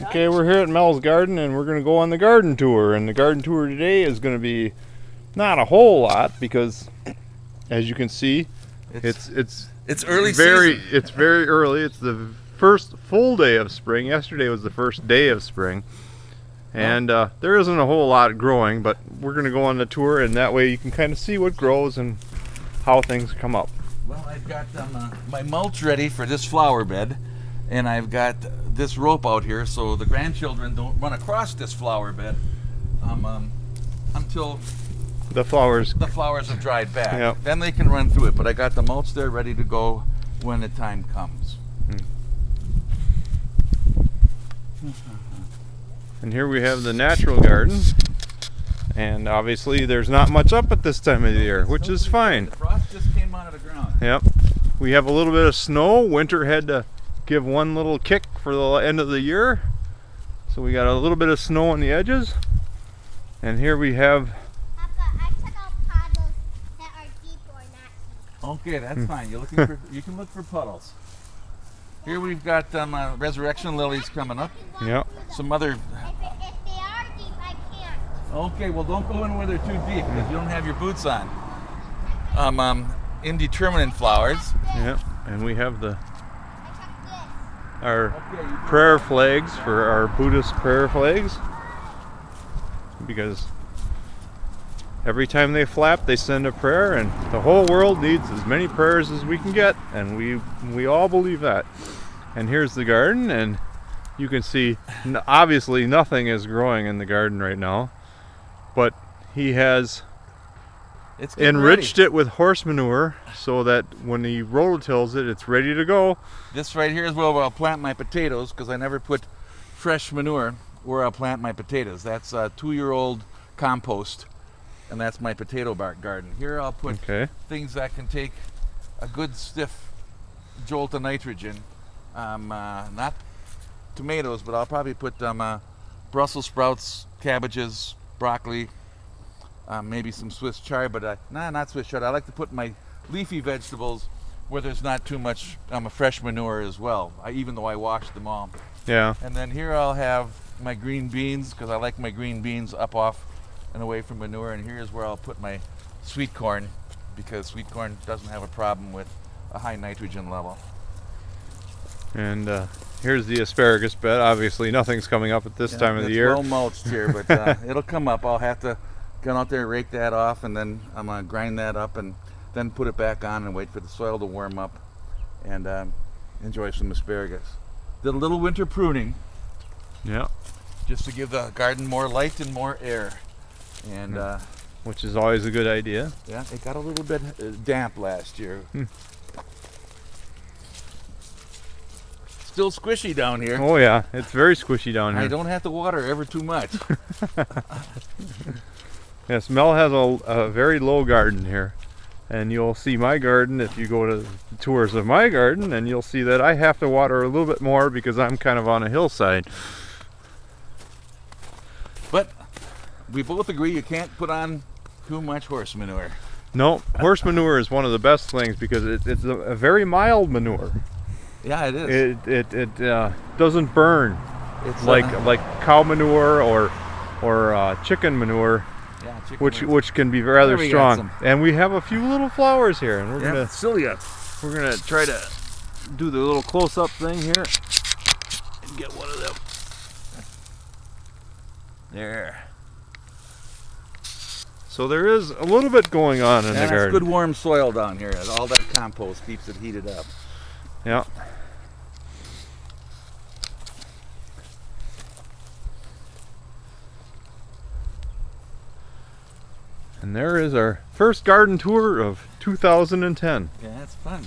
Okay, we're here at Mel's garden and we're going to go on the garden tour. And the garden tour today is going to be not a whole lot because, as you can see, it's early season. It's very early. It's the first full day of spring. Yesterday was the first day of spring. And there isn't a whole lot growing, but we're going to go on the tour, and that way you can kind of see what grows and how things come up. Well, I've got my mulch ready for this flower bed, and I've got this rope out here so the grandchildren don't run across this flower bed until the flowers have dried back. Yep. Then they can run through it, but I got the mulch there ready to go when the time comes. And here we have the natural garden, and obviously there's not much up at this time of the year, which is fine. The frost just came out of the ground. Yep. We have a little bit of snow. Winter had to give one little kick for the end of the year, so we got a little bit of snow on the edges. And here we have... Papa, I took out puddles that are deep or not deep. Okay, that's fine. You're looking for, you can look for puddles. Here we've got resurrection lilies coming up. Yep. Some other... If they are deep, I can't. Okay, well don't go in where they're too deep because you don't have your boots on. Indeterminate flowers. Yep. And we have I took this. our Okay, prayer flags for our Buddhist prayer flags, because every time they flap they send a prayer, and the whole world needs as many prayers as we can get, and we all believe that. And here's the garden, and you can see obviously nothing is growing in the garden right now, but he has enriched it with horse manure so that when he rototills it, it's ready to go. This right here is where I'll plant my potatoes because I never put fresh manure where I'll plant my potatoes. That's a 2-year-old compost, and that's my potato bark garden. Here I'll put things that can take a good stiff jolt of nitrogen. Not tomatoes, but I'll probably put Brussels sprouts, cabbages, broccoli, maybe some Swiss chard, but not Swiss chard. I like to put my leafy vegetables where there's not too much fresh manure as well, even though I washed them all. Yeah. And then here I'll have my green beans because I like my green beans up off and away from manure, and here's where I'll put my sweet corn because sweet corn doesn't have a problem with a high nitrogen level. And here's the asparagus bed. Obviously nothing's coming up at this time of the year. It's well mulched here, but it'll come up. I'll have to go out there, rake that off, and then I'm going to grind that up and then put it back on and wait for the soil to warm up and enjoy some asparagus. Did a little winter pruning. Yeah. Just to give the garden more light and more air. And which is always a good idea. Yeah, it got a little bit damp last year. Still squishy down here. Oh yeah, it's very squishy down here. I don't have to water ever too much. Yes, Mel has a very low garden here, and you'll see my garden if you go to tours of my garden, and you'll see that I have to water a little bit more because I'm kind of on a hillside. But we both agree you can't put on too much horse manure. No, horse manure is one of the best things because it's a very mild manure. Yeah, it is. It doesn't burn. It's like cow manure or chicken manure. Yeah, chicken which can be rather strong. And we have a few little flowers here, and we're gonna try to do the little close-up thing here and get one of them. There. So there is a little bit going on in the garden. It's good warm soil down here. All that compost keeps it heated up. Yeah. And there is our first garden tour of 2010. Yeah, that's fun.